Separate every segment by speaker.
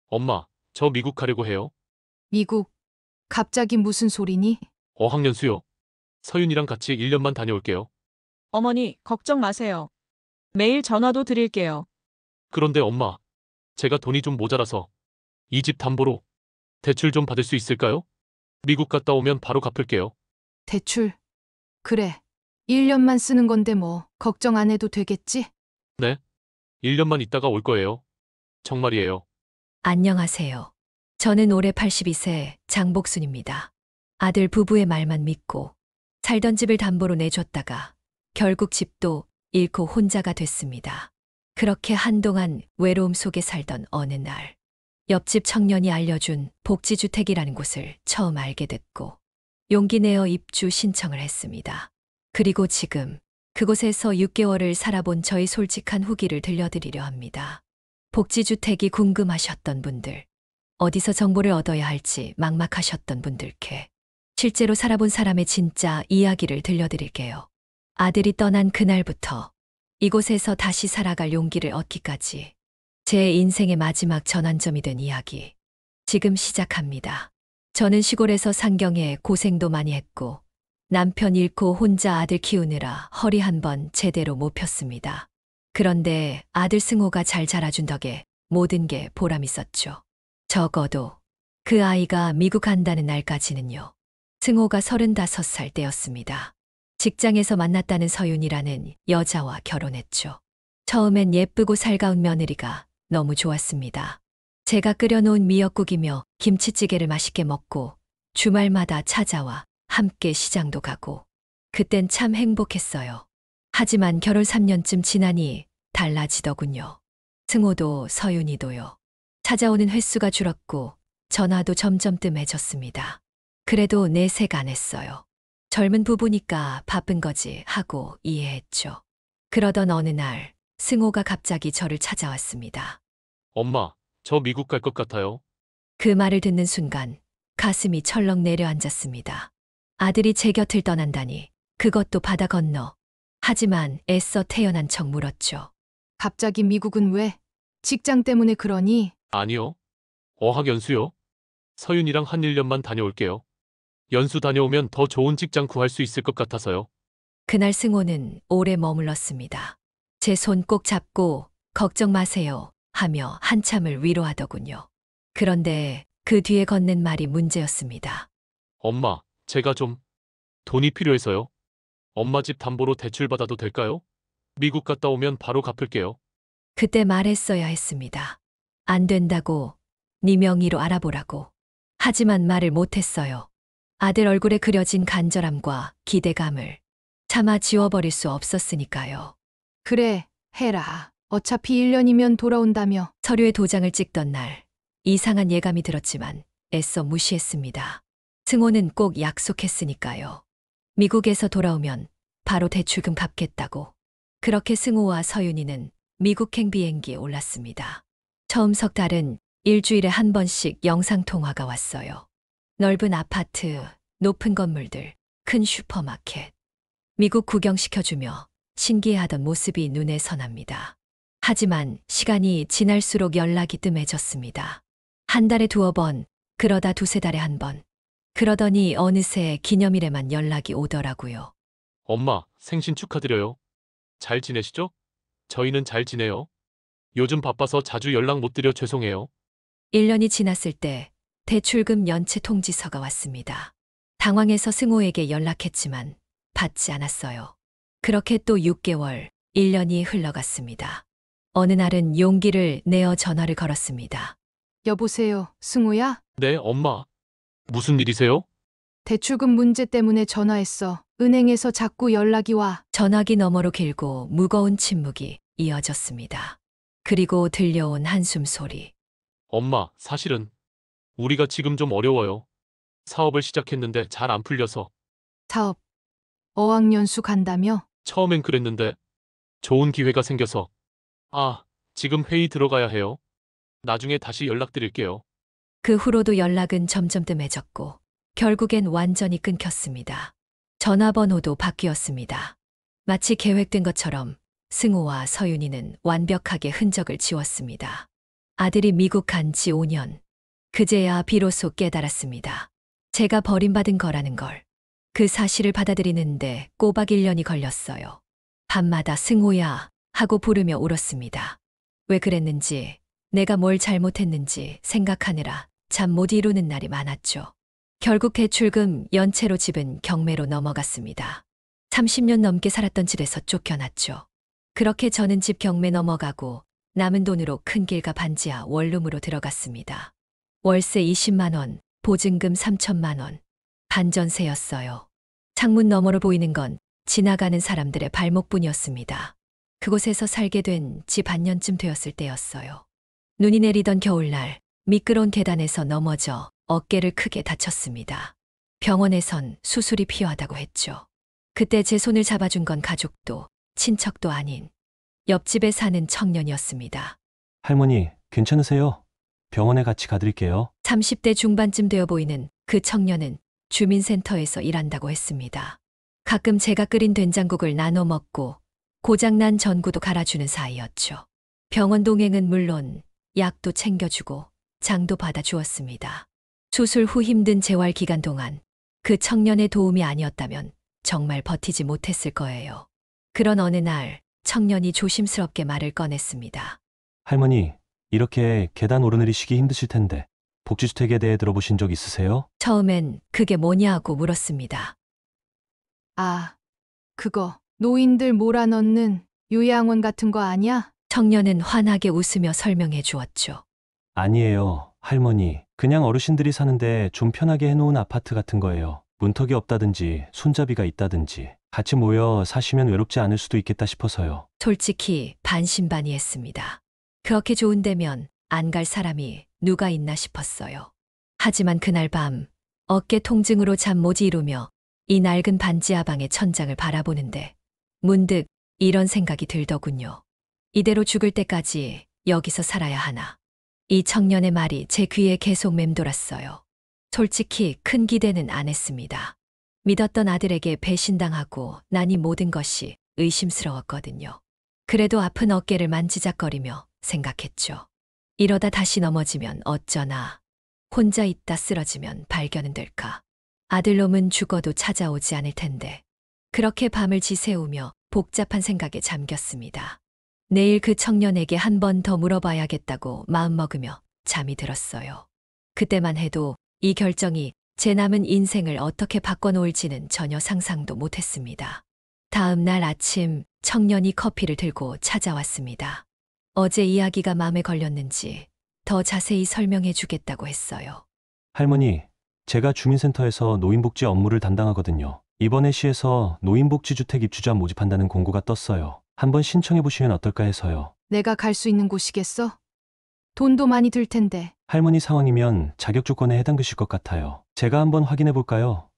Speaker 1: 엄마, 저 미국 가려고 해요.
Speaker 2: 미국, 갑자기 무슨 소리니?
Speaker 1: 어학연수요. 서윤이랑 같이 1년만 다녀올게요.
Speaker 3: 어머니, 걱정 마세요. 매일 전화도 드릴게요.
Speaker 1: 그런데 엄마, 제가 돈이 좀 모자라서 이 집 담보로 대출 좀 받을 수 있을까요? 미국 갔다 오면 바로 갚을게요.
Speaker 2: 대출. 그래. 1년만 쓰는 건데 뭐, 걱정 안 해도 되겠지?
Speaker 1: 네? 1년만 있다가 올 거예요. 정말이에요.
Speaker 4: 안녕하세요. 저는 올해 82세 장복순입니다. 아들 부부의 말만 믿고 살던 집을 담보로 내줬다가 결국 집도 잃고 혼자가 됐습니다. 그렇게 한동안 외로움 속에 살던 어느 날, 옆집 청년이 알려준 복지주택이라는 곳을 처음 알게 됐고, 용기 내어 입주 신청을 했습니다. 그리고 지금 그곳에서 6개월을 살아본 저의 솔직한 후기를 들려드리려 합니다. 복지주택이 궁금하셨던 분들, 어디서 정보를 얻어야 할지 막막하셨던 분들께 실제로 살아본 사람의 진짜 이야기를 들려드릴게요. 아들이 떠난 그날부터 이곳에서 다시 살아갈 용기를 얻기까지 제 인생의 마지막 전환점이 된 이야기. 지금 시작합니다. 저는 시골에서 상경해 고생도 많이 했고 남편 잃고 혼자 아들 키우느라 허리 한 번 제대로 못 폈습니다. 그런데 아들 승호가 잘 자라준 덕에 모든 게 보람 있었죠. 적어도 그 아이가 미국 간다는 날까지는요. 승호가 35살 때였습니다. 직장에서 만났다는 서윤이라는 여자와 결혼했죠. 처음엔 예쁘고 살가운 며느리가 너무 좋았습니다. 제가 끓여놓은 미역국이며 김치찌개를 맛있게 먹고 주말마다 찾아와 함께 시장도 가고 그땐 참 행복했어요. 하지만 결혼 3년쯤 지나니 달라지더군요. 승호도 서윤이도요. 찾아오는 횟수가 줄었고 전화도 점점 뜸해졌습니다. 그래도 내색 안 했어요. 젊은 부부니까 바쁜 거지 하고 이해했죠. 그러던 어느 날 승호가 갑자기 저를 찾아왔습니다.
Speaker 1: 엄마, 저 미국 갈 것 같아요.
Speaker 4: 그 말을 듣는 순간 가슴이 철렁 내려앉았습니다. 아들이 제 곁을 떠난다니 그것도 바다 건너. 하지만 애써 태어난 척 물었죠.
Speaker 2: 갑자기 미국은 왜? 직장 때문에 그러니?
Speaker 1: 아니요. 어학연수요. 서윤이랑 한 1년만 다녀올게요. 연수 다녀오면 더 좋은 직장 구할 수 있을 것 같아서요.
Speaker 4: 그날 승호는 오래 머물렀습니다. 제 손 꼭 잡고 걱정 마세요 하며 한참을 위로하더군요. 그런데 그 뒤에 건넨 말이 문제였습니다.
Speaker 1: 엄마, 제가 좀 돈이 필요해서요. 엄마 집 담보로 대출 받아도 될까요? 미국 갔다 오면 바로 갚을게요.
Speaker 4: 그때 말했어야 했습니다. 안 된다고, 네 명의로 알아보라고. 하지만 말을 못했어요. 아들 얼굴에 그려진 간절함과 기대감을 차마 지워버릴 수 없었으니까요.
Speaker 2: 그래, 해라. 어차피 1년이면 돌아온다며.
Speaker 4: 서류에 도장을 찍던 날 이상한 예감이 들었지만 애써 무시했습니다. 승호는 꼭 약속했으니까요. 미국에서 돌아오면 바로 대출금 갚겠다고. 그렇게 승호와 서윤이는 미국행 비행기에 올랐습니다. 처음 석 달은 일주일에 한 번씩 영상통화가 왔어요. 넓은 아파트, 높은 건물들, 큰 슈퍼마켓. 미국 구경시켜주며 신기해하던 모습이 눈에 선합니다. 하지만 시간이 지날수록 연락이 뜸해졌습니다. 한 달에 2번, 그러다 2~3달에 한 번. 그러더니 어느새 기념일에만 연락이 오더라고요.
Speaker 1: 엄마, 생신 축하드려요. 잘 지내시죠? 저희는 잘 지내요. 요즘 바빠서 자주 연락 못 드려 죄송해요.
Speaker 4: 1년이 지났을 때 대출금 연체 통지서가 왔습니다. 당황해서 승호에게 연락했지만 받지 않았어요. 그렇게 또 6개월, 1년이 흘러갔습니다. 어느 날은 용기를 내어 전화를 걸었습니다.
Speaker 2: 여보세요, 승우야?
Speaker 1: 네, 엄마. 무슨 일이세요?
Speaker 2: 대출금 문제 때문에 전화했어. 은행에서 자꾸 연락이 와.
Speaker 4: 전화기 너머로 길고 무거운 침묵이 이어졌습니다. 그리고 들려온 한숨 소리.
Speaker 1: 엄마, 사실은 우리가 지금 좀 어려워요. 사업을 시작했는데 잘 안 풀려서.
Speaker 2: 사업. 어학연수 간다며?
Speaker 1: 처음엔 그랬는데 좋은 기회가 생겨서. 아, 지금 회의 들어가야 해요. 나중에 다시 연락드릴게요.
Speaker 4: 그 후로도 연락은 점점 뜸해졌고 결국엔 완전히 끊겼습니다. 전화번호도 바뀌었습니다. 마치 계획된 것처럼 승우와 서윤이는 완벽하게 흔적을 지웠습니다. 아들이 미국 간 지 5년. 그제야 비로소 깨달았습니다. 제가 버림받은 거라는 걸. 그 사실을 받아들이는데 꼬박 1년이 걸렸어요. 밤마다 승호야 하고 부르며 울었습니다. 왜 그랬는지, 내가 뭘 잘못했는지 생각하느라 잠 못 이루는 날이 많았죠. 결국 대출금 연체로 집은 경매로 넘어갔습니다. 30년 넘게 살았던 집에서 쫓겨났죠. 그렇게 저는 집 경매 넘어가고 남은 돈으로 큰 길가 반지하 원룸으로 들어갔습니다. 월세 20만 원, 보증금 3천만 원. 반전세였어요. 창문 너머로 보이는 건 지나가는 사람들의 발목뿐이었습니다. 그곳에서 살게 된 지 반년쯤 되었을 때였어요. 눈이 내리던 겨울날 미끄러운 계단에서 넘어져 어깨를 크게 다쳤습니다. 병원에선 수술이 필요하다고 했죠. 그때 제 손을 잡아준 건 가족도 친척도 아닌 옆집에 사는 청년이었습니다.
Speaker 5: 할머니, 괜찮으세요? 병원에 같이 가드릴게요.
Speaker 4: 30대 중반쯤 되어 보이는 그 청년은 주민센터에서 일한다고 했습니다. 가끔 제가 끓인 된장국을 나눠 먹고 고장난 전구도 갈아주는 사이였죠. 병원 동행은 물론 약도 챙겨주고 장도 받아주었습니다. 수술 후 힘든 재활 기간 동안 그 청년의 도움이 아니었다면 정말 버티지 못했을 거예요. 그런 어느 날 청년이 조심스럽게 말을 꺼냈습니다.
Speaker 5: 할머니, 이렇게 계단 오르내리시기 힘드실 텐데 복지주택에 대해 들어보신 적 있으세요?
Speaker 4: 처음엔 그게 뭐냐고 물었습니다.
Speaker 2: 아, 그거 노인들 몰아넣는 요양원 같은 거 아니야?
Speaker 4: 청년은 환하게 웃으며 설명해 주었죠.
Speaker 5: 아니에요, 할머니. 그냥 어르신들이 사는데 좀 편하게 해놓은 아파트 같은 거예요. 문턱이 없다든지 손잡이가 있다든지 같이 모여 사시면 외롭지 않을 수도 있겠다 싶어서요.
Speaker 4: 솔직히 반신반의했습니다. 그렇게 좋은 데면 안 갈 사람이 누가 있나 싶었어요. 하지만 그날 밤 어깨 통증으로 잠 못 이루며 이 낡은 반지하 방의 천장을 바라보는데 문득 이런 생각이 들더군요. 이대로 죽을 때까지 여기서 살아야 하나. 이 청년의 말이 제 귀에 계속 맴돌았어요. 솔직히 큰 기대는 안 했습니다. 믿었던 아들에게 배신당하고 난 이 모든 것이 의심스러웠거든요. 그래도 아픈 어깨를 만지작거리며 생각했죠. 이러다 다시 넘어지면 어쩌나. 혼자 있다 쓰러지면 발견은 될까. 아들놈은 죽어도 찾아오지 않을 텐데. 그렇게 밤을 지새우며 복잡한 생각에 잠겼습니다. 내일 그 청년에게 한 번 더 물어봐야겠다고 마음먹으며 잠이 들었어요. 그때만 해도 이 결정이 제 남은 인생을 어떻게 바꿔놓을지는 전혀 상상도 못했습니다. 다음 날 아침 청년이 커피를 들고 찾아왔습니다. 어제 이야기가 마음에 걸렸는지 더 자세히 설명해 주겠다고 했어요.
Speaker 5: 할머니, 제가 주민센터에서 노인복지 업무를 담당하거든요. 이번에 시에서 노인복지주택 입주자 모집한다는 공고가 떴어요. 한번 신청해 보시면 어떨까 해서요.
Speaker 2: 내가 갈 수 있는 곳이겠어? 돈도 많이 들 텐데.
Speaker 5: 할머니 상황이면 자격 조건에 해당되실 것 같아요. 제가 한번 확인해 볼까요?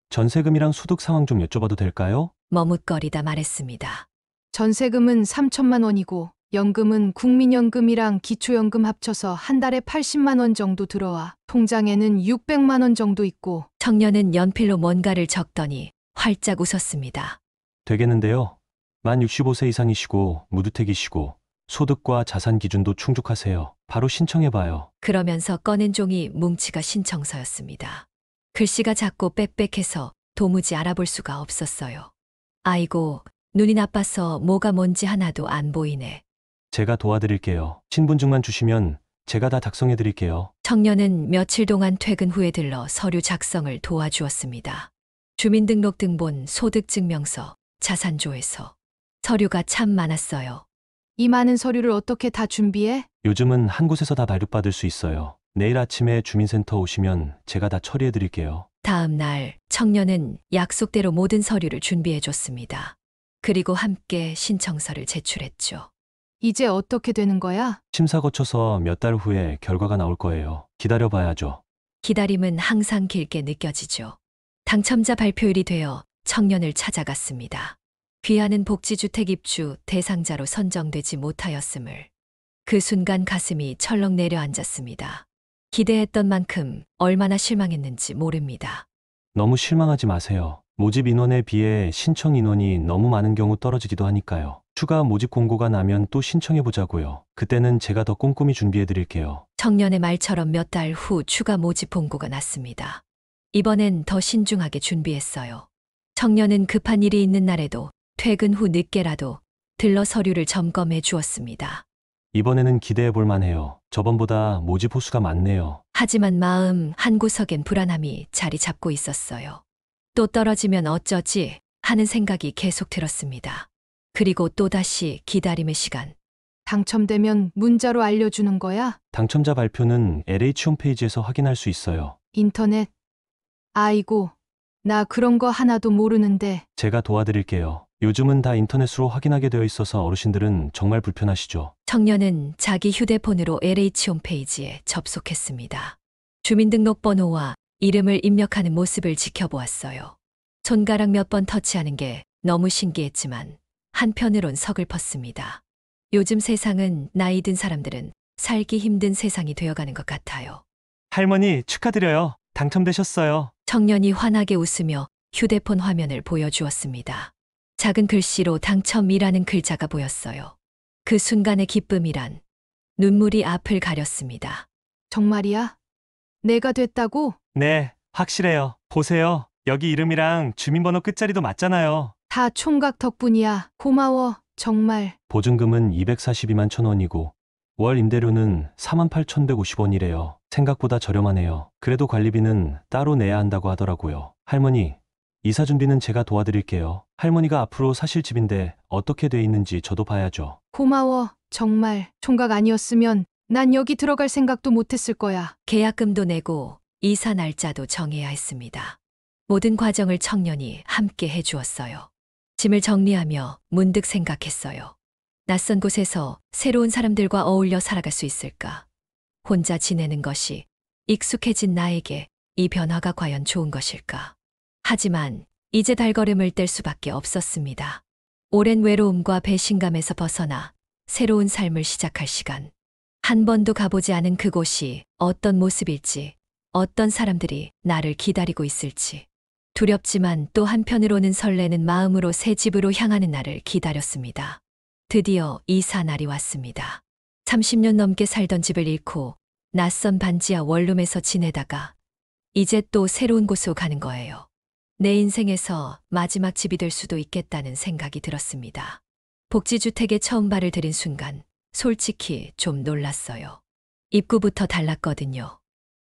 Speaker 5: 전세금이랑 소득 상황 좀 여쭤봐도 될까요?
Speaker 4: 머뭇거리다 말했습니다.
Speaker 2: 전세금은 3천만 원이고 연금은 국민연금이랑 기초연금 합쳐서 한 달에 80만 원 정도 들어와. 통장에는 600만 원 정도 있고.
Speaker 4: 청년은 연필로 뭔가를 적더니 활짝 웃었습니다.
Speaker 5: 되겠는데요. 만 65세 이상이시고 무주택이시고 소득과 자산 기준도 충족하세요. 바로 신청해봐요.
Speaker 4: 그러면서 꺼낸 종이 뭉치가 신청서였습니다. 글씨가 작고 빽빽해서 도무지 알아볼 수가 없었어요. 아이고, 눈이 나빠서 뭐가 뭔지 하나도 안 보이네.
Speaker 5: 제가 도와드릴게요. 신분증만 주시면 제가 다 작성해드릴게요.
Speaker 4: 청년은 며칠 동안 퇴근 후에 들러 서류 작성을 도와주었습니다. 주민등록등본, 소득증명서, 자산조회서. 서류가 참 많았어요.
Speaker 2: 이 많은 서류를 어떻게 다 준비해?
Speaker 5: 요즘은 한 곳에서 다 발급받을 수 있어요. 내일 아침에 주민센터 오시면 제가 다 처리해드릴게요.
Speaker 4: 다음 날 청년은 약속대로 모든 서류를 준비해줬습니다. 그리고 함께 신청서를 제출했죠.
Speaker 2: 이제 어떻게 되는 거야?
Speaker 5: 심사 거쳐서 몇 달 후에 결과가 나올 거예요. 기다려봐야죠.
Speaker 4: 기다림은 항상 길게 느껴지죠. 당첨자 발표일이 되어 청년을 찾아갔습니다. 귀하는 복지주택 입주 대상자로 선정되지 못하였음을. 그 순간 가슴이 철렁 내려앉았습니다. 기대했던 만큼 얼마나 실망했는지 모릅니다.
Speaker 5: 너무 실망하지 마세요. 모집 인원에 비해 신청 인원이 너무 많은 경우 떨어지기도 하니까요. 추가 모집 공고가 나면 또 신청해 보자고요. 그때는 제가 더 꼼꼼히 준비해 드릴게요.
Speaker 4: 청년의 말처럼 몇 달 후 추가 모집 봉고가 났습니다. 이번엔 더 신중하게 준비했어요. 청년은 급한 일이 있는 날에도 퇴근 후 늦게라도 들러 서류를 점검해 주었습니다.
Speaker 5: 이번에는 기대해 볼 만해요. 저번보다 모집 호수가 많네요.
Speaker 4: 하지만 마음 한구석엔 불안함이 자리 잡고 있었어요. 또 떨어지면 어쩌지 하는 생각이 계속 들었습니다. 그리고 또다시 기다림의 시간.
Speaker 2: 당첨되면 문자로 알려주는 거야?
Speaker 5: 당첨자 발표는 LH 홈페이지에서 확인할 수 있어요.
Speaker 2: 인터넷? 아이고, 나 그런 거 하나도 모르는데.
Speaker 5: 제가 도와드릴게요. 요즘은 다 인터넷으로 확인하게 되어 있어서 어르신들은 정말 불편하시죠.
Speaker 4: 청년은 자기 휴대폰으로 LH 홈페이지에 접속했습니다. 주민등록번호와 이름을 입력하는 모습을 지켜보았어요. 손가락 몇 번 터치하는 게 너무 신기했지만 한편으론 서글펐습니다. 요즘 세상은 나이 든 사람들은 살기 힘든 세상이 되어가는 것 같아요.
Speaker 5: 할머니 축하드려요. 당첨되셨어요.
Speaker 4: 청년이 환하게 웃으며 휴대폰 화면을 보여주었습니다. 작은 글씨로 당첨이라는 글자가 보였어요. 그 순간의 기쁨이란 눈물이 앞을 가렸습니다.
Speaker 2: 정말이야? 내가 됐다고?
Speaker 5: 네, 확실해요. 보세요. 여기 이름이랑 주민번호 끝자리도 맞잖아요.
Speaker 2: 다 총각 덕분이야. 고마워. 정말.
Speaker 5: 보증금은 242만 1,000원이고 월 임대료는 48,150원이래요. 생각보다 저렴하네요. 그래도 관리비는 따로 내야 한다고 하더라고요. 할머니, 이사 준비는 제가 도와드릴게요. 할머니가 앞으로 사실 집인데 어떻게 돼 있는지 저도 봐야죠.
Speaker 2: 고마워. 정말. 총각 아니었으면 난 여기 들어갈 생각도 못했을 거야.
Speaker 4: 계약금도 내고 이사 날짜도 정해야 했습니다. 모든 과정을 청년이 함께 해주었어요. 짐을 정리하며 문득 생각했어요. 낯선 곳에서 새로운 사람들과 어울려 살아갈 수 있을까? 혼자 지내는 것이 익숙해진 나에게 이 변화가 과연 좋은 것일까? 하지만 이제 발걸음을 뗄 수밖에 없었습니다. 오랜 외로움과 배신감에서 벗어나 새로운 삶을 시작할 시간. 한 번도 가보지 않은 그곳이 어떤 모습일지, 어떤 사람들이 나를 기다리고 있을지. 두렵지만 또 한편으로는 설레는 마음으로 새 집으로 향하는 날을 기다렸습니다. 드디어 이사 날이 왔습니다. 30년 넘게 살던 집을 잃고 낯선 반지하 원룸에서 지내다가 이제 또 새로운 곳으로 가는 거예요. 내 인생에서 마지막 집이 될 수도 있겠다는 생각이 들었습니다. 복지주택에 처음 발을 들인 순간 솔직히 좀 놀랐어요. 입구부터 달랐거든요.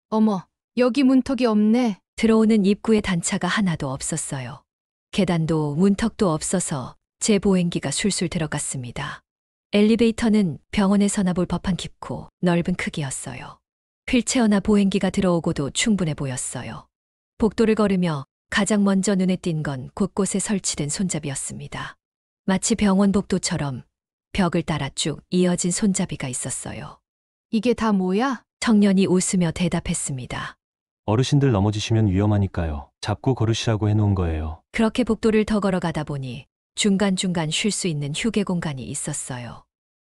Speaker 2: 어머, 여기 문턱이 없네.
Speaker 4: 들어오는 입구에 단차가 하나도 없었어요. 계단도 문턱도 없어서 제 보행기가 술술 들어갔습니다. 엘리베이터는 병원에서나 볼 법한 깊고 넓은 크기였어요. 휠체어나 보행기가 들어오고도 충분해 보였어요. 복도를 걸으며 가장 먼저 눈에 띈 건 곳곳에 설치된 손잡이였습니다. 마치 병원 복도처럼 벽을 따라 쭉 이어진 손잡이가 있었어요.
Speaker 2: 이게 다 뭐야?
Speaker 4: 청년이 웃으며 대답했습니다.
Speaker 5: 어르신들 넘어지시면 위험하니까요. 잡고 걸으시라고 해놓은 거예요.
Speaker 4: 그렇게 복도를 더 걸어가다 보니 중간중간 쉴 수 있는 휴게 공간이 있었어요.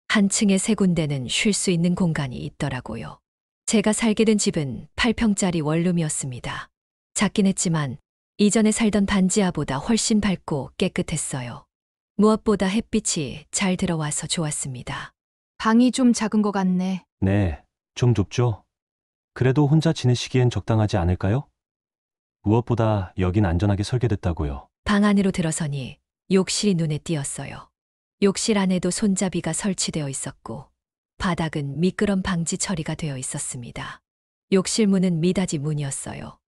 Speaker 4: 한 층에 세 군데는 쉴 수 있는 공간이 있더라고요. 제가 살게 된 집은 8평짜리 원룸이었습니다. 작긴 했지만 이전에 살던 반지하보다 훨씬 밝고 깨끗했어요. 무엇보다 햇빛이 잘 들어와서 좋았습니다.
Speaker 2: 방이 좀 작은 것 같네.
Speaker 5: 네, 좀 좁죠? 그래도 혼자 지내시기엔 적당하지 않을까요? 무엇보다 여긴 안전하게 설계됐다고요.
Speaker 4: 방 안으로 들어서니 욕실이 눈에 띄었어요. 욕실 안에도 손잡이가 설치되어 있었고 바닥은 미끄럼 방지 처리가 되어 있었습니다. 욕실 문은 미닫이 문이었어요.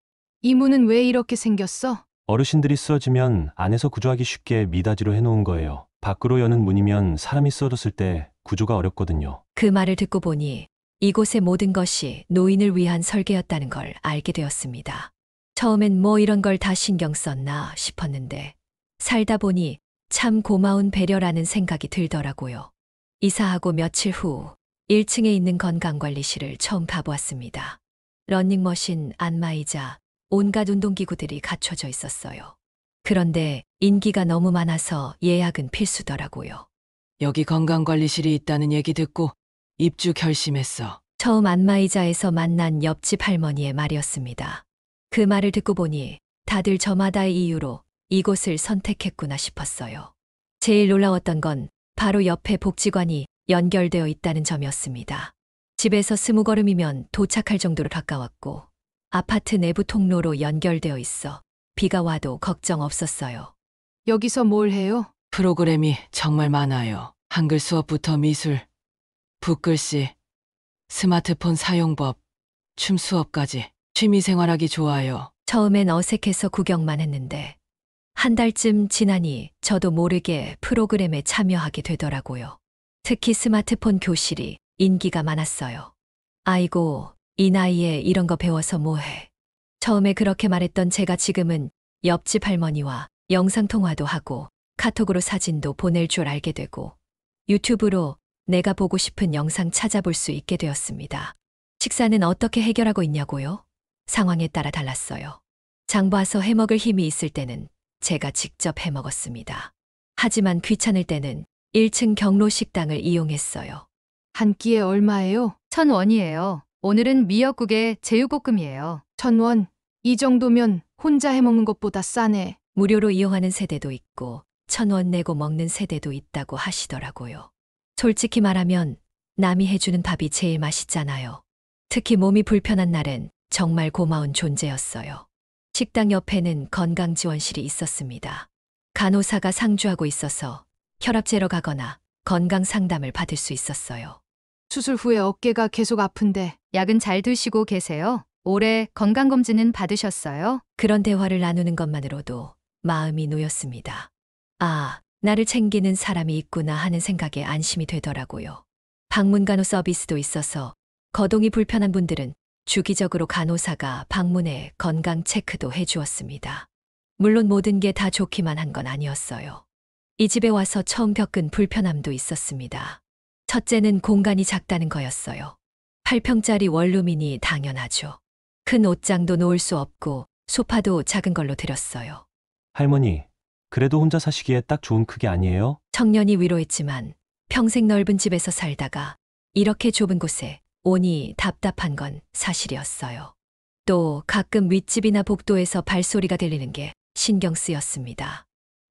Speaker 2: 이 문은 왜 이렇게 생겼어?
Speaker 5: 어르신들이 쓰러지면 안에서 구조하기 쉽게 미닫이로 해놓은 거예요. 밖으로 여는 문이면 사람이 쓰러졌을 때 구조가 어렵거든요.
Speaker 4: 그 말을 듣고 보니 이곳의 모든 것이 노인을 위한 설계였다는 걸 알게 되었습니다. 처음엔 뭐 이런 걸 다 신경 썼나 싶었는데 살다 보니 참 고마운 배려라는 생각이 들더라고요. 이사하고 며칠 후 1층에 있는 건강관리실을 처음 가보았습니다. 러닝머신, 안마의자, 온갖 운동기구들이 갖춰져 있었어요. 그런데 인기가 너무 많아서 예약은 필수더라고요.
Speaker 6: 여기 건강관리실이 있다는 얘기 듣고 입주 결심했어.
Speaker 4: 처음 안마의자에서 만난 옆집 할머니의 말이었습니다. 그 말을 듣고 보니 다들 저마다의 이유로 이곳을 선택했구나 싶었어요. 제일 놀라웠던 건 바로 옆에 복지관이 연결되어 있다는 점이었습니다. 집에서 20걸음이면 도착할 정도로 가까웠고 아파트 내부 통로로 연결되어 있어 비가 와도 걱정 없었어요.
Speaker 2: 여기서 뭘 해요?
Speaker 6: 프로그램이 정말 많아요. 한글 수업부터 미술, 붓글씨, 스마트폰 사용법, 춤 수업까지. 취미 생활하기 좋아요.
Speaker 4: 처음엔 어색해서 구경만 했는데 한 달쯤 지나니 저도 모르게 프로그램에 참여하게 되더라고요. 특히 스마트폰 교실이 인기가 많았어요. 아이고, 이 나이에 이런 거 배워서 뭐해. 처음에 그렇게 말했던 제가 지금은 옆집 할머니와 영상통화도 하고 카톡으로 사진도 보낼 줄 알게 되고 유튜브로 내가 보고 싶은 영상 찾아볼 수 있게 되었습니다. 식사는 어떻게 해결하고 있냐고요? 상황에 따라 달랐어요. 장 봐서 해먹을 힘이 있을 때는 제가 직접 해먹었습니다. 하지만 귀찮을 때는 1층 경로 식당을 이용했어요.
Speaker 2: 한 끼에 얼마예요?
Speaker 7: 1,000원이에요. 오늘은 미역국에 제육볶음이에요.
Speaker 2: 1,000원. 이 정도면 혼자 해먹는 것보다 싸네.
Speaker 4: 무료로 이용하는 세대도 있고 1,000원 내고 먹는 세대도 있다고 하시더라고요. 솔직히 말하면 남이 해주는 밥이 제일 맛있잖아요. 특히 몸이 불편한 날엔 정말 고마운 존재였어요. 식당 옆에는 건강지원실이 있었습니다. 간호사가 상주하고 있어서 혈압 재러 가거나 건강 상담을 받을 수 있었어요.
Speaker 2: 수술 후에 어깨가 계속 아픈데
Speaker 7: 약은 잘 드시고 계세요? 올해 건강검진은 받으셨어요?
Speaker 4: 그런 대화를 나누는 것만으로도 마음이 놓였습니다. 아, 나를 챙기는 사람이 있구나 하는 생각에 안심이 되더라고요. 방문 간호 서비스도 있어서 거동이 불편한 분들은 주기적으로 간호사가 방문해 건강 체크도 해주었습니다. 물론 모든 게 다 좋기만 한 건 아니었어요. 이 집에 와서 처음 겪은 불편함도 있었습니다. 첫째는 공간이 작다는 거였어요. 8평짜리 원룸이니 당연하죠. 큰 옷장도 놓을 수 없고 소파도 작은 걸로 들였어요.
Speaker 5: 할머니, 그래도 혼자 사시기에 딱 좋은 크기 아니에요?
Speaker 4: 청년이 위로했지만 평생 넓은 집에서 살다가 이렇게 좁은 곳에 오니 답답한 건 사실이었어요. 또 가끔 윗집이나 복도에서 발소리가 들리는 게 신경 쓰였습니다.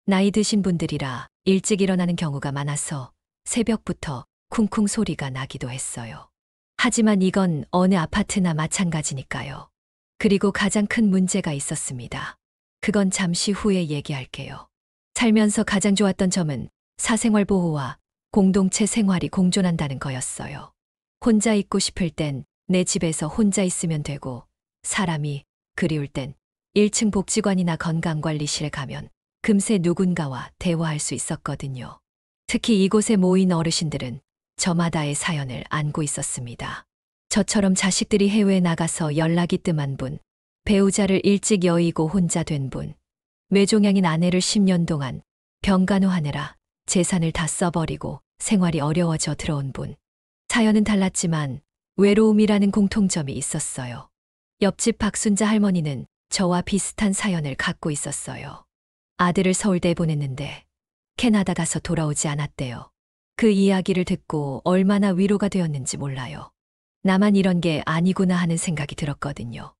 Speaker 4: 나이 드신 분들이라 일찍 일어나는 경우가 많아서 새벽부터 쿵쿵 소리가 나기도 했어요. 하지만 이건 어느 아파트나 마찬가지니까요. 그리고 가장 큰 문제가 있었습니다. 그건 잠시 후에 얘기할게요. 살면서 가장 좋았던 점은 사생활 보호와 공동체 생활이 공존한다는 거였어요. 혼자 있고 싶을 땐 내 집에서 혼자 있으면 되고 사람이 그리울 땐 1층 복지관이나 건강관리실에 가면 금세 누군가와 대화할 수 있었거든요. 특히 이곳에 모인 어르신들은 저마다의 사연을 안고 있었습니다. 저처럼 자식들이 해외에 나가서 연락이 뜸한 분, 배우자를 일찍 여의고 혼자 된 분, 뇌종양인 아내를 10년 동안 병간호하느라 재산을 다 써버리고 생활이 어려워져 들어온 분. 사연은 달랐지만 외로움이라는 공통점이 있었어요. 옆집 박순자 할머니는 저와 비슷한 사연을 갖고 있었어요. 아들을 서울대에 보냈는데 캐나다 가서 돌아오지 않았대요. 그 이야기를 듣고 얼마나 위로가 되었는지 몰라요. 나만 이런 게 아니구나 하는 생각이 들었거든요.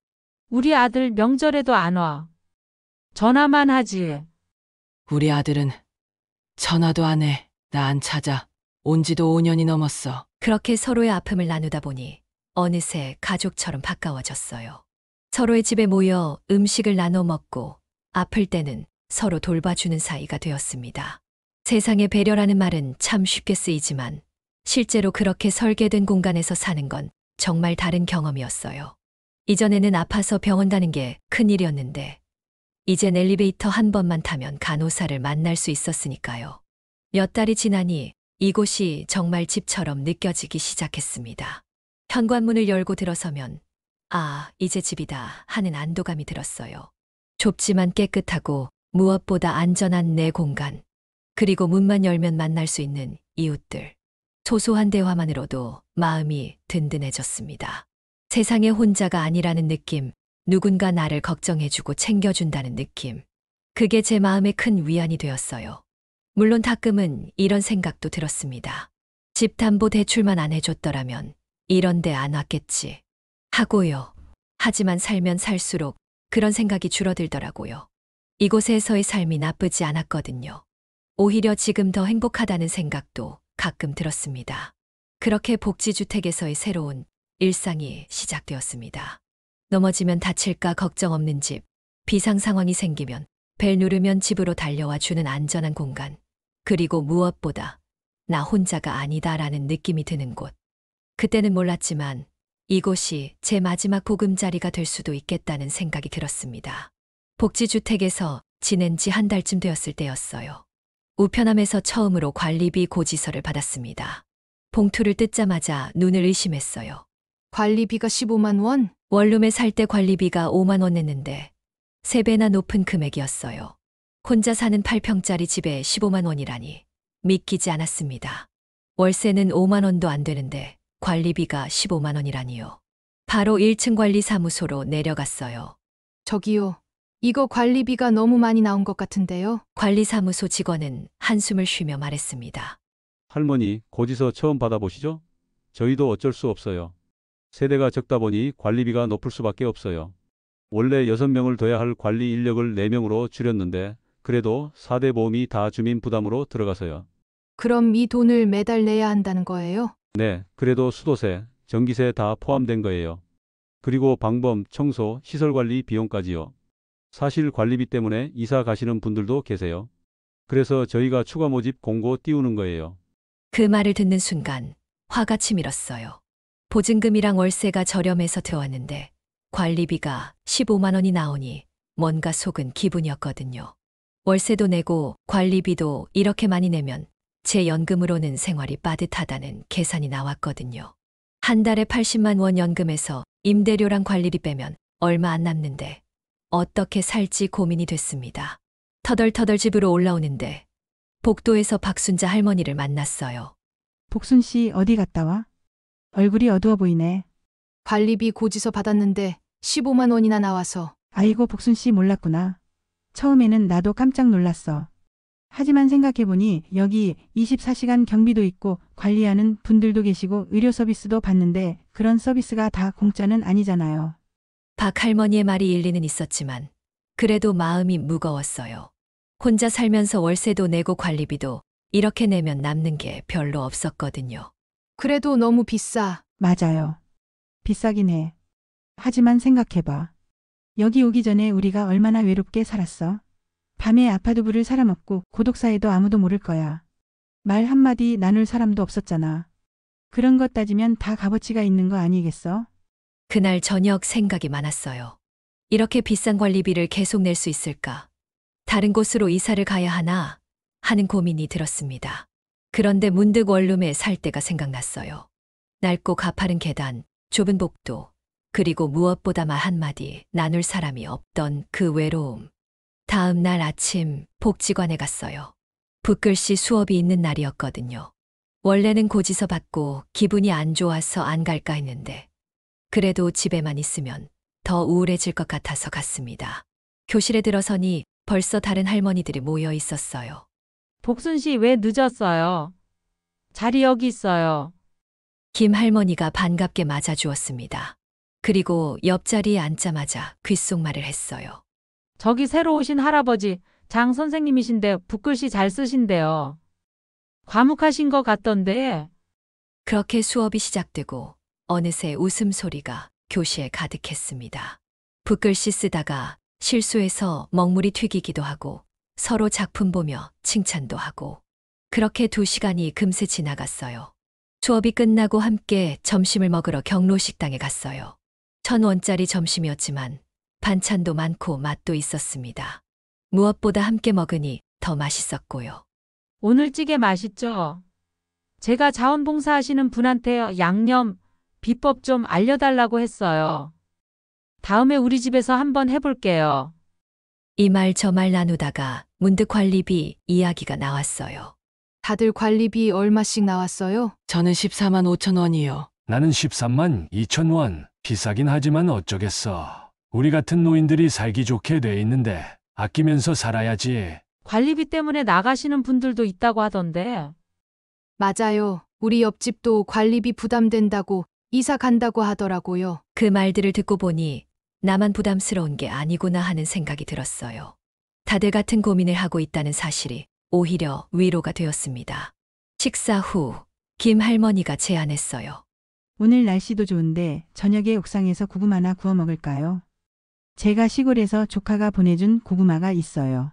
Speaker 3: 우리 아들 명절에도 안 와. 전화만 하지.
Speaker 6: 우리 아들은 전화도 안 해. 나 안 찾아. 온 지도 5년이 넘었어.
Speaker 4: 그렇게 서로의 아픔을 나누다 보니 어느새 가족처럼 가까워졌어요. 서로의 집에 모여 음식을 나눠 먹고 아플 때는 서로 돌봐주는 사이가 되었습니다. 세상에 배려라는 말은 참 쉽게 쓰이지만 실제로 그렇게 설계된 공간에서 사는 건 정말 다른 경험이었어요. 이전에는 아파서 병원 가는 게 큰일이었는데 이젠 엘리베이터 한 번만 타면 간호사를 만날 수 있었으니까요. 몇 달이 지나니 이곳이 정말 집처럼 느껴지기 시작했습니다. 현관문을 열고 들어서면 아, 이제 집이다 하는 안도감이 들었어요. 좁지만 깨끗하고 무엇보다 안전한 내 공간. 그리고 문만 열면 만날 수 있는 이웃들. 소소한 대화만으로도 마음이 든든해졌습니다. 세상에 혼자가 아니라는 느낌, 누군가 나를 걱정해주고 챙겨준다는 느낌. 그게 제 마음에 큰 위안이 되었어요. 물론 가끔은 이런 생각도 들었습니다. 집 담보 대출만 안 해줬더라면 이런 데 안 왔겠지. 하고요. 하지만 살면 살수록 그런 생각이 줄어들더라고요. 이곳에서의 삶이 나쁘지 않았거든요. 오히려 지금 더 행복하다는 생각도 가끔 들었습니다. 그렇게 복지주택에서의 새로운 일상이 시작되었습니다. 넘어지면 다칠까 걱정 없는 집, 비상 상황이 생기면 벨 누르면 집으로 달려와 주는 안전한 공간, 그리고 무엇보다 나 혼자가 아니다라는 느낌이 드는 곳. 그때는 몰랐지만 이곳이 제 마지막 보금자리가 될 수도 있겠다는 생각이 들었습니다. 복지주택에서 지낸 지 한 달쯤 되었을 때였어요. 우편함에서 처음으로 관리비 고지서를 받았습니다. 봉투를 뜯자마자 눈을 의심했어요.
Speaker 2: 관리비가 15만 원?
Speaker 4: 원룸에 살 때 관리비가 5만 원 냈는데 3배나 높은 금액이었어요. 혼자 사는 8평짜리 집에 15만 원이라니 믿기지 않았습니다. 월세는 5만 원도 안 되는데 관리비가 15만 원이라니요. 바로 1층 관리사무소로 내려갔어요.
Speaker 2: 저기요. 이거 관리비가 너무 많이 나온 것 같은데요.
Speaker 4: 관리사무소 직원은 한숨을 쉬며 말했습니다.
Speaker 8: 할머니, 고지서 처음 받아보시죠? 저희도 어쩔 수 없어요. 세대가 적다 보니 관리비가 높을 수밖에 없어요. 원래 6명을 둬야 할 관리 인력을 4명으로 줄였는데 그래도 4대 보험이 다 주민 부담으로 들어가서요.
Speaker 2: 그럼 이 돈을 매달 내야 한다는 거예요?
Speaker 8: 네, 그래도 수도세, 전기세 다 포함된 거예요. 그리고 방범, 청소, 시설관리 비용까지요. 사실 관리비 때문에 이사 가시는 분들도 계세요. 그래서 저희가 추가 모집 공고 띄우는 거예요.
Speaker 4: 그 말을 듣는 순간 화가 치밀었어요. 보증금이랑 월세가 저렴해서 들어왔는데 관리비가 15만 원이 나오니 뭔가 속은 기분이었거든요. 월세도 내고 관리비도 이렇게 많이 내면 제 연금으로는 생활이 빠듯하다는 계산이 나왔거든요. 한 달에 80만 원 연금에서 임대료랑 관리비 빼면 얼마 안 남는데 어떻게 살지 고민이 됐습니다. 터덜터덜 집으로 올라오는데 복도에서 박순자 할머니를 만났어요.
Speaker 9: 복순 씨 어디 갔다 와? 얼굴이 어두워 보이네.
Speaker 2: 관리비 고지서 받았는데 15만 원이나 나와서.
Speaker 9: 아이고 복순 씨 몰랐구나. 처음에는 나도 깜짝 놀랐어. 하지만 생각해보니 여기 24시간 경비도 있고 관리하는 분들도 계시고 의료 서비스도 받는데 그런 서비스가 다 공짜는 아니잖아요.
Speaker 4: 박 할머니의 말이 일리는 있었지만 그래도 마음이 무거웠어요. 혼자 살면서 월세도 내고 관리비도 이렇게 내면 남는 게 별로 없었거든요.
Speaker 2: 그래도 너무 비싸.
Speaker 9: 맞아요. 비싸긴 해. 하지만 생각해봐. 여기 오기 전에 우리가 얼마나 외롭게 살았어? 밤에 아파도 부를 사람 없고 고독사에도 아무도 모를 거야. 말 한마디 나눌 사람도 없었잖아. 그런 것 따지면 다 값어치가 있는 거 아니겠어?
Speaker 4: 그날 저녁 생각이 많았어요. 이렇게 비싼 관리비를 계속 낼 수 있을까? 다른 곳으로 이사를 가야 하나? 하는 고민이 들었습니다. 그런데 문득 원룸에 살 때가 생각났어요. 낡고 가파른 계단, 좁은 복도, 그리고 무엇보다 말 한마디 나눌 사람이 없던 그 외로움. 다음 날 아침 복지관에 갔어요. 붓글씨 수업이 있는 날이었거든요. 원래는 고지서 받고 기분이 안 좋아서 안 갈까 했는데 그래도 집에만 있으면 더 우울해질 것 같아서 갔습니다. 교실에 들어서니 벌써 다른 할머니들이 모여 있었어요.
Speaker 3: 복순 씨 왜 늦었어요? 자리 여기 있어요.
Speaker 4: 김 할머니가 반갑게 맞아주었습니다. 그리고 옆자리에 앉자마자 귓속말을 했어요.
Speaker 3: 저기 새로 오신 할아버지 장 선생님이신데 붓글씨 잘 쓰신대요. 과묵하신 것 같던데.
Speaker 4: 그렇게 수업이 시작되고 어느새 웃음소리가 교실에 가득했습니다. 붓글씨 쓰다가 실수해서 먹물이 튀기기도 하고 서로 작품 보며 칭찬도 하고 그렇게 2시간이 금세 지나갔어요. 수업이 끝나고 함께 점심을 먹으러 경로식당에 갔어요. 1,000원짜리 점심이었지만 반찬도 많고 맛도 있었습니다. 무엇보다 함께 먹으니 더 맛있었고요.
Speaker 3: 오늘 찌개 맛있죠? 제가 자원봉사하시는 분한테 양념, 비법 좀 알려달라고 했어요. 다음에 우리 집에서 한번 해볼게요.
Speaker 4: 이 말 저 말 나누다가 문득 관리비 이야기가 나왔어요.
Speaker 2: 다들 관리비 얼마씩 나왔어요?
Speaker 6: 저는 14만 5천 원이요.
Speaker 10: 나는 13만 2천 원. 비싸긴 하지만 어쩌겠어. 우리 같은 노인들이 살기 좋게 돼 있는데 아끼면서 살아야지.
Speaker 3: 관리비 때문에 나가시는 분들도 있다고 하던데.
Speaker 2: 맞아요. 우리 옆집도 관리비 부담된다고 이사 간다고 하더라고요.
Speaker 4: 그 말들을 듣고 보니 나만 부담스러운 게 아니구나 하는 생각이 들었어요. 다들 같은 고민을 하고 있다는 사실이 오히려 위로가 되었습니다. 식사 후 김 할머니가 제안했어요.
Speaker 9: 오늘 날씨도 좋은데 저녁에 옥상에서 고구마나 구워 먹을까요? 제가 시골에서 조카가 보내준 고구마가 있어요.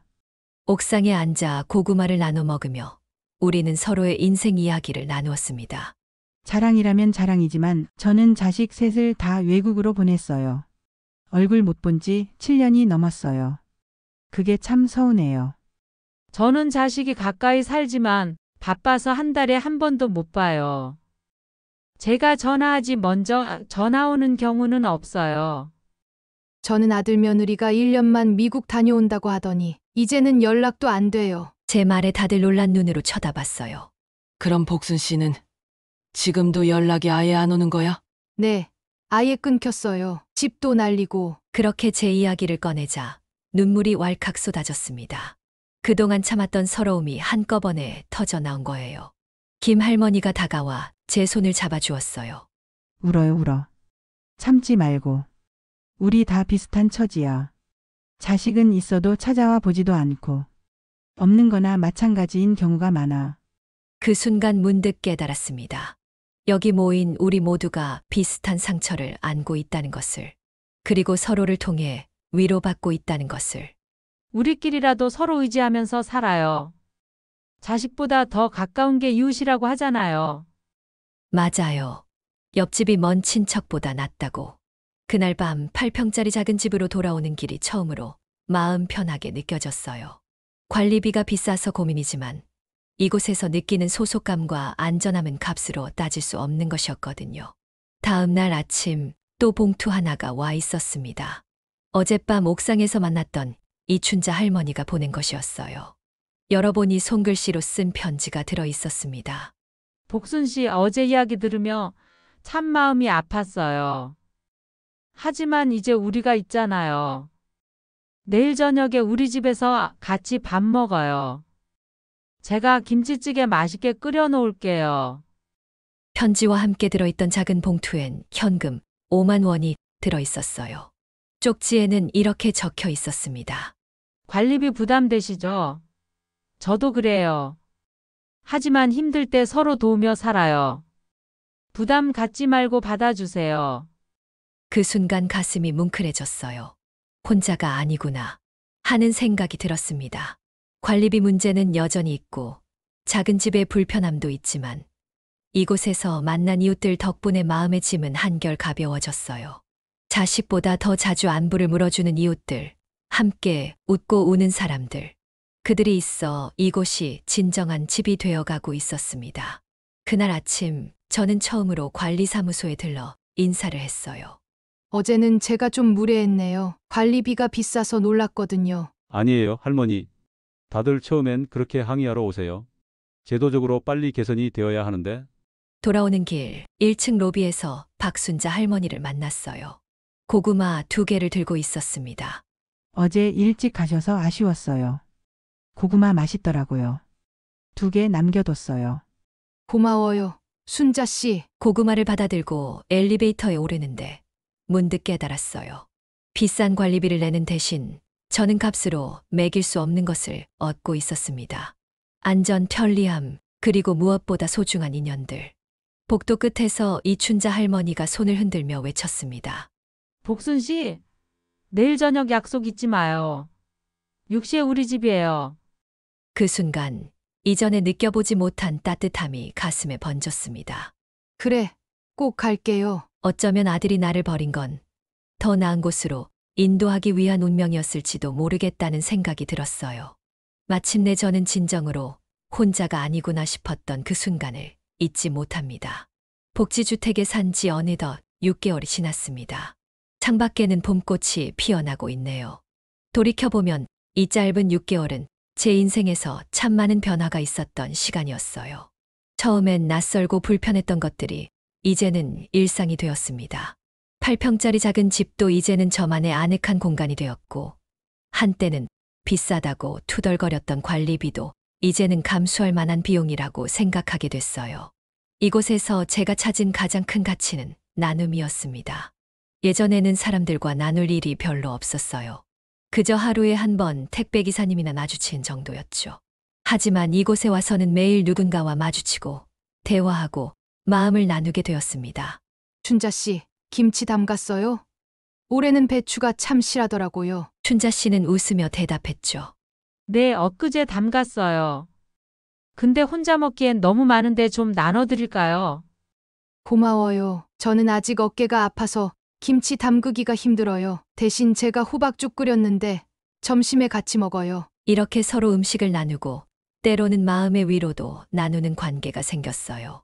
Speaker 4: 옥상에 앉아 고구마를 나눠 먹으며 우리는 서로의 인생 이야기를 나누었습니다.
Speaker 9: 자랑이라면 자랑이지만 저는 자식 셋을 다 외국으로 보냈어요. 얼굴 못 본 지 7년이 넘었어요. 그게 참 서운해요.
Speaker 3: 저는 자식이 가까이 살지만 바빠서 한 달에 한 번도 못 봐요. 제가 전화하지 먼저 전화 오는 경우는 없어요.
Speaker 2: 저는 아들 며느리가 1년만 미국 다녀온다고 하더니 이제는 연락도 안 돼요.
Speaker 4: 제 말에 다들 놀란 눈으로 쳐다봤어요.
Speaker 6: 그럼 복순 씨는 지금도 연락이 아예 안 오는 거야?
Speaker 2: 네, 아예 끊겼어요. 집도 날리고.
Speaker 4: 그렇게 제 이야기를 꺼내자 눈물이 왈칵 쏟아졌습니다. 그동안 참았던 서러움이 한꺼번에 터져 나온 거예요. 김 할머니가 다가와 제 손을 잡아주었어요.
Speaker 9: 울어요, 울어. 참지 말고. 우리 다 비슷한 처지야. 자식은 있어도 찾아와 보지도 않고. 없는 거나 마찬가지인 경우가 많아.
Speaker 4: 그 순간 문득 깨달았습니다. 여기 모인 우리 모두가 비슷한 상처를 안고 있다는 것을, 그리고 서로를 통해 위로받고 있다는 것을.
Speaker 3: 우리끼리라도 서로 의지하면서 살아요. 자식보다 더 가까운 게 이웃이라고 하잖아요.
Speaker 4: 맞아요. 옆집이 먼 친척보다 낫다고. 그날 밤 8평짜리 작은 집으로 돌아오는 길이 처음으로 마음 편하게 느껴졌어요. 관리비가 비싸서 고민이지만 이곳에서 느끼는 소속감과 안전함은 값으로 따질 수 없는 것이었거든요. 다음 날 아침 또 봉투 하나가 와 있었습니다. 어젯밤 옥상에서 만났던 이춘자 할머니가 보낸 것이었어요. 열어보니 손글씨로 쓴 편지가 들어 있었습니다.
Speaker 3: 복순 씨 어제 이야기 들으며 참 마음이 아팠어요. 하지만 이제 우리가 있잖아요. 내일 저녁에 우리 집에서 같이 밥 먹어요. 제가 김치찌개 맛있게 끓여 놓을게요.
Speaker 4: 편지와 함께 들어있던 작은 봉투엔 현금 5만 원이 들어 있었어요. 쪽지에는 이렇게 적혀 있었습니다.
Speaker 3: 관리비 부담되시죠? 저도 그래요. 하지만 힘들 때 서로 도우며 살아요. 부담 갖지 말고 받아주세요.
Speaker 4: 그 순간 가슴이 뭉클해졌어요. 혼자가 아니구나 하는 생각이 들었습니다. 관리비 문제는 여전히 있고 작은 집의 불편함도 있지만 이곳에서 만난 이웃들 덕분에 마음의 짐은 한결 가벼워졌어요. 자식보다 더 자주 안부를 물어주는 이웃들, 함께 웃고 우는 사람들. 그들이 있어 이곳이 진정한 집이 되어가고 있었습니다. 그날 아침 저는 처음으로 관리사무소에 들러 인사를 했어요.
Speaker 2: 어제는 제가 좀 무례했네요. 관리비가 비싸서 놀랐거든요.
Speaker 8: 아니에요, 할머니. 다들 처음엔 그렇게 항의하러 오세요. 제도적으로 빨리 개선이 되어야 하는데.
Speaker 4: 돌아오는 길 1층 로비에서 박순자 할머니를 만났어요. 고구마 2개를 들고 있었습니다.
Speaker 9: 어제 일찍 가셔서 아쉬웠어요. 고구마 맛있더라고요. 2개 남겨뒀어요.
Speaker 2: 고마워요. 순자 씨.
Speaker 4: 고구마를 받아들고 엘리베이터에 오르는데 문득 깨달았어요. 비싼 관리비를 내는 대신 저는 값으로 매길 수 없는 것을 얻고 있었습니다. 안전, 편리함, 그리고 무엇보다 소중한 인연들. 복도 끝에서 이춘자 할머니가 손을 흔들며 외쳤습니다.
Speaker 3: 복순 씨, 내일 저녁 약속 잊지 마요. 6시에 우리 집이에요.
Speaker 4: 그 순간 이전에 느껴보지 못한 따뜻함이 가슴에 번졌습니다.
Speaker 2: 그래, 꼭 갈게요.
Speaker 4: 어쩌면 아들이 나를 버린 건 더 나은 곳으로 인도하기 위한 운명이었을지도 모르겠다는 생각이 들었어요. 마침내 저는 진정으로 혼자가 아니구나 싶었던 그 순간을 잊지 못합니다. 복지주택에 산 지 어느덧 6개월이 지났습니다. 창밖에는 봄꽃이 피어나고 있네요. 돌이켜보면 이 짧은 6개월은 제 인생에서 참 많은 변화가 있었던 시간이었어요. 처음엔 낯설고 불편했던 것들이 이제는 일상이 되었습니다. 8평짜리 작은 집도 이제는 저만의 아늑한 공간이 되었고, 한때는 비싸다고 투덜거렸던 관리비도 이제는 감수할 만한 비용이라고 생각하게 됐어요. 이곳에서 제가 찾은 가장 큰 가치는 나눔이었습니다. 예전에는 사람들과 나눌 일이 별로 없었어요. 그저 하루에 한 번 택배기사님이나 마주친 정도였죠. 하지만 이곳에 와서는 매일 누군가와 마주치고 대화하고 마음을 나누게 되었습니다.
Speaker 2: 춘자 씨, 김치 담갔어요? 올해는 배추가 참 실하더라고요.
Speaker 4: 춘자 씨는 웃으며 대답했죠.
Speaker 3: 네, 엊그제 담갔어요. 근데 혼자 먹기엔 너무 많은데 좀 나눠드릴까요?
Speaker 2: 고마워요. 저는 아직 어깨가 아파서 김치 담그기가 힘들어요. 대신 제가 호박죽 끓였는데 점심에 같이 먹어요.
Speaker 4: 이렇게 서로 음식을 나누고 때로는 마음의 위로도 나누는 관계가 생겼어요.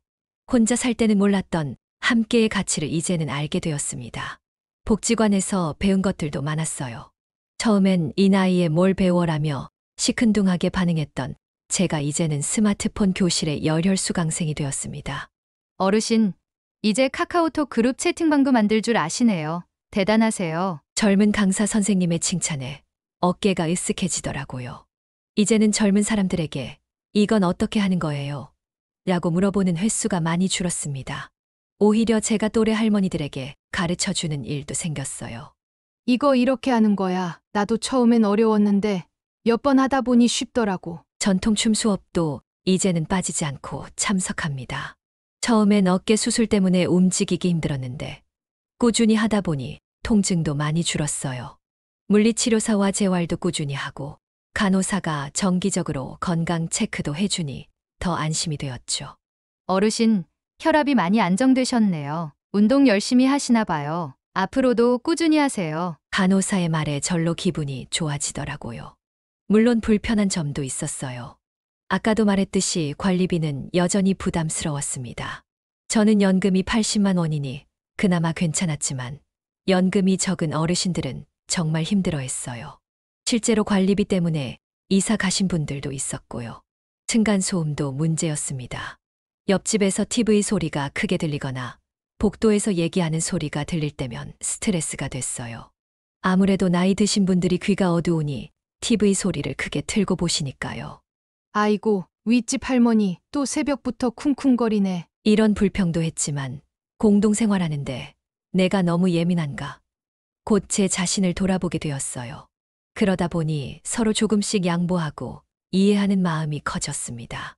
Speaker 4: 혼자 살 때는 몰랐던 함께의 가치를 이제는 알게 되었습니다. 복지관에서 배운 것들도 많았어요. 처음엔 이 나이에 뭘 배워라며 시큰둥하게 반응했던 제가 이제는 스마트폰 교실의 열혈 수강생이 되었습니다.
Speaker 7: 어르신, 이제 카카오톡 그룹 채팅방도 만들 줄 아시네요. 대단하세요.
Speaker 4: 젊은 강사 선생님의 칭찬에 어깨가 으쓱해지더라고요. 이제는 젊은 사람들에게 이건 어떻게 하는 거예요? 라고 물어보는 횟수가 많이 줄었습니다. 오히려 제가 또래 할머니들에게 가르쳐 주는 일도 생겼어요.
Speaker 2: 이거 이렇게 하는 거야. 나도 처음엔 어려웠는데 몇 번 하다 보니 쉽더라고.
Speaker 4: 전통춤 수업도 이제는 빠지지 않고 참석합니다. 처음엔 어깨 수술 때문에 움직이기 힘들었는데 꾸준히 하다 보니 통증도 많이 줄었어요. 물리치료사와 재활도 꾸준히 하고 간호사가 정기적으로 건강 체크도 해주니 더 안심이 되었죠.
Speaker 7: 어르신, 혈압이 많이 안정되셨네요. 운동 열심히 하시나 봐요. 앞으로도 꾸준히 하세요.
Speaker 4: 간호사의 말에 절로 기분이 좋아지더라고요. 물론 불편한 점도 있었어요. 아까도 말했듯이 관리비는 여전히 부담스러웠습니다. 저는 연금이 80만 원이니 그나마 괜찮았지만 연금이 적은 어르신들은 정말 힘들어했어요. 실제로 관리비 때문에 이사 가신 분들도 있었고요. 층간소음도 문제였습니다. 옆집에서 TV 소리가 크게 들리거나 복도에서 얘기하는 소리가 들릴 때면 스트레스가 됐어요. 아무래도 나이 드신 분들이 귀가 어두우니 TV 소리를 크게 틀고 보시니까요.
Speaker 2: 아이고, 윗집 할머니 또 새벽부터 쿵쿵거리네.
Speaker 4: 이런 불평도 했지만 공동생활하는데 내가 너무 예민한가? 곧 제 자신을 돌아보게 되었어요. 그러다 보니 서로 조금씩 양보하고 이해하는 마음이 커졌습니다.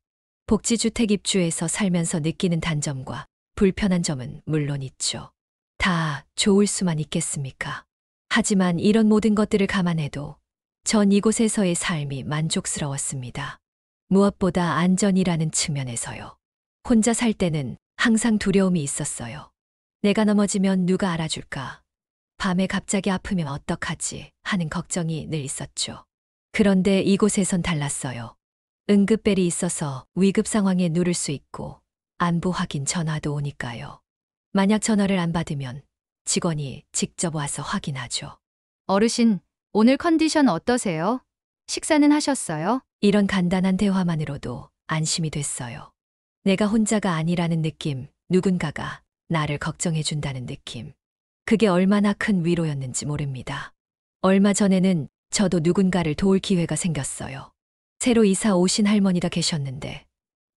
Speaker 4: 복지주택 입주해서 살면서 느끼는 단점과 불편한 점은 물론 있죠. 다 좋을 수만 있겠습니까? 하지만 이런 모든 것들을 감안해도 전 이곳에서의 삶이 만족스러웠습니다. 무엇보다 안전이라는 측면에서요. 혼자 살 때는 항상 두려움이 있었어요. 내가 넘어지면 누가 알아줄까? 밤에 갑자기 아프면 어떡하지? 하는 걱정이 늘 있었죠. 그런데 이곳에선 달랐어요. 응급벨이 있어서 위급 상황에 누를 수 있고 안부 확인 전화도 오니까요. 만약 전화를 안 받으면 직원이 직접 와서 확인하죠.
Speaker 7: 어르신, 오늘 컨디션 어떠세요? 식사는 하셨어요?
Speaker 4: 이런 간단한 대화만으로도 안심이 됐어요. 내가 혼자가 아니라는 느낌, 누군가가 나를 걱정해 준다는 느낌. 그게 얼마나 큰 위로였는지 모릅니다. 얼마 전에는 저도 누군가를 도울 기회가 생겼어요. 새로 이사 오신 할머니가 계셨는데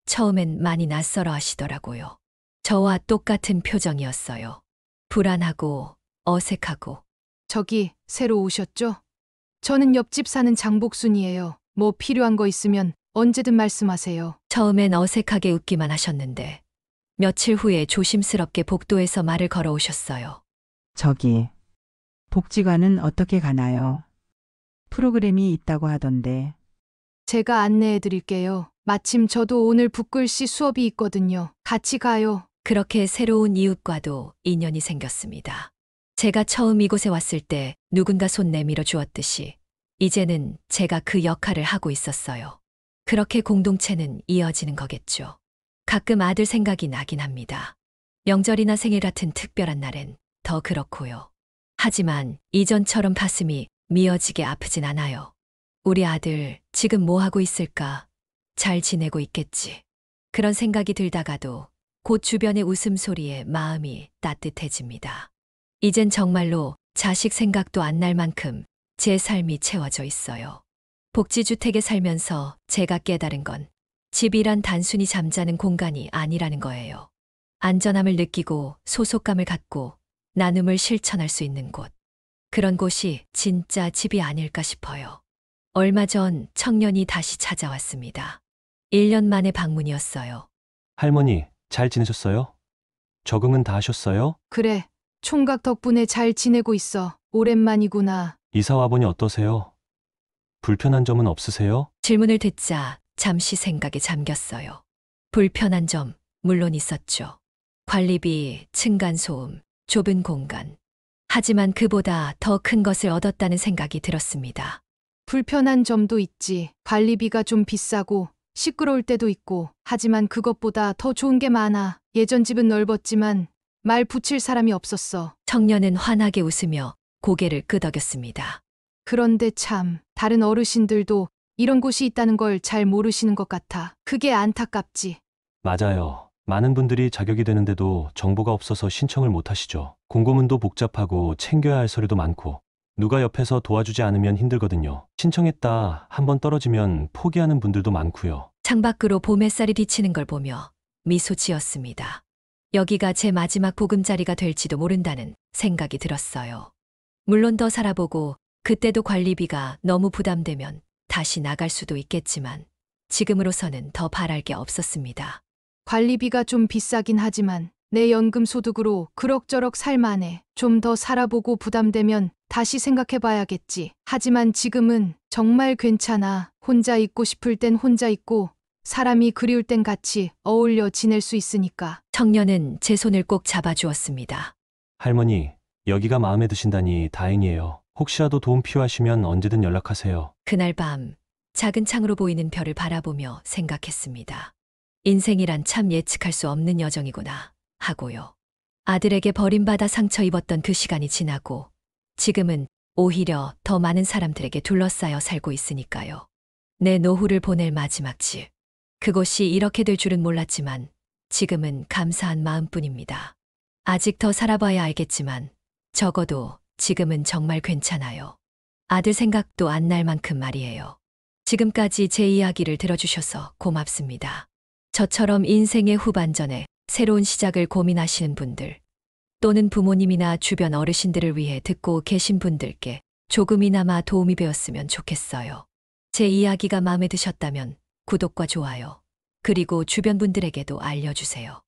Speaker 4: 처음엔 많이 낯설어 하시더라고요. 저와 똑같은 표정이었어요. 불안하고 어색하고.
Speaker 2: 저기 새로 오셨죠? 저는 옆집 사는 장복순이에요. 뭐 필요한 거 있으면 언제든 말씀하세요.
Speaker 4: 처음엔 어색하게 웃기만 하셨는데 며칠 후에 조심스럽게 복도에서 말을 걸어오셨어요.
Speaker 9: 저기, 복지관은 어떻게 가나요? 프로그램이 있다고 하던데.
Speaker 2: 제가 안내해 드릴게요. 마침 저도 오늘 붓글씨 수업이 있거든요. 같이 가요.
Speaker 4: 그렇게 새로운 이웃과도 인연이 생겼습니다. 제가 처음 이곳에 왔을 때 누군가 손 내밀어 주었듯이 이제는 제가 그 역할을 하고 있었어요. 그렇게 공동체는 이어지는 거겠죠. 가끔 아들 생각이 나긴 합니다. 명절이나 생일 같은 특별한 날엔 더 그렇고요. 하지만 이전처럼 가슴이 미어지게 아프진 않아요. 우리 아들 지금 뭐 하고 있을까? 잘 지내고 있겠지. 그런 생각이 들다가도 곧 주변의 웃음소리에 마음이 따뜻해집니다. 이젠 정말로 자식 생각도 안 날 만큼 제 삶이 채워져 있어요. 복지주택에 살면서 제가 깨달은 건 집이란 단순히 잠자는 공간이 아니라는 거예요. 안전함을 느끼고 소속감을 갖고 나눔을 실천할 수 있는 곳. 그런 곳이 진짜 집이 아닐까 싶어요. 얼마 전 청년이 다시 찾아왔습니다. 1년 만에 방문이었어요.
Speaker 5: 할머니, 잘 지내셨어요? 적응은 다 하셨어요?
Speaker 2: 그래, 총각 덕분에 잘 지내고 있어. 오랜만이구나.
Speaker 5: 이사 와보니 어떠세요? 불편한 점은 없으세요?
Speaker 4: 질문을 듣자 잠시 생각에 잠겼어요. 불편한 점 물론 있었죠. 관리비, 층간소음, 좁은 공간. 하지만 그보다 더 큰 것을 얻었다는 생각이 들었습니다.
Speaker 2: 불편한 점도 있지. 관리비가 좀 비싸고 시끄러울 때도 있고. 하지만 그것보다 더 좋은 게 많아. 예전 집은 넓었지만 말 붙일 사람이 없었어.
Speaker 4: 청년은 환하게 웃으며 고개를 끄덕였습니다.
Speaker 2: 그런데 참, 다른 어르신들도 이런 곳이 있다는 걸 잘 모르시는 것 같아. 그게 안타깝지.
Speaker 5: 맞아요. 많은 분들이 자격이 되는데도 정보가 없어서 신청을 못 하시죠. 공고문도 복잡하고 챙겨야 할 서류도 많고 누가 옆에서 도와주지 않으면 힘들거든요. 신청했다 한번 떨어지면 포기하는 분들도 많고요.
Speaker 4: 창밖으로 봄 햇살이 비치는 걸 보며 미소 지었습니다. 여기가 제 마지막 보금자리가 될지도 모른다는 생각이 들었어요. 물론 더 살아보고 그때도 관리비가 너무 부담되면 다시 나갈 수도 있겠지만 지금으로서는 더 바랄 게 없었습니다.
Speaker 2: 관리비가 좀 비싸긴 하지만 내 연금 소득으로 그럭저럭 살만해. 좀 더 살아보고 부담되면 다시 생각해봐야겠지. 하지만 지금은 정말 괜찮아. 혼자 있고 싶을 땐 혼자 있고 사람이 그리울 땐 같이 어울려 지낼 수 있으니까.
Speaker 4: 청년은 제 손을 꼭 잡아주었습니다.
Speaker 5: 할머니, 여기가 마음에 드신다니 다행이에요. 혹시라도 도움 필요하시면 언제든 연락하세요.
Speaker 4: 그날 밤 작은 창으로 보이는 별을 바라보며 생각했습니다. 인생이란 참 예측할 수 없는 여정이구나 하고요. 아들에게 버림받아 상처 입었던 그 시간이 지나고 지금은 오히려 더 많은 사람들에게 둘러싸여 살고 있으니까요. 내 노후를 보낼 마지막 집. 그곳이 이렇게 될 줄은 몰랐지만 지금은 감사한 마음뿐입니다. 아직 더 살아봐야 알겠지만 적어도 지금은 정말 괜찮아요. 아들 생각도 안 날 만큼 말이에요. 지금까지 제 이야기를 들어주셔서 고맙습니다. 저처럼 인생의 후반전에 새로운 시작을 고민하시는 분들, 또는 부모님이나 주변 어르신들을 위해 듣고 계신 분들께 조금이나마 도움이 되었으면 좋겠어요. 제 이야기가 마음에 드셨다면 구독과 좋아요, 그리고 주변 분들에게도 알려주세요.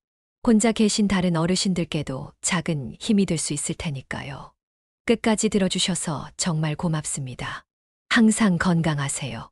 Speaker 4: 혼자 계신 다른 어르신들께도 작은 힘이 될 수 있을 테니까요. 끝까지 들어주셔서 정말 고맙습니다. 항상 건강하세요.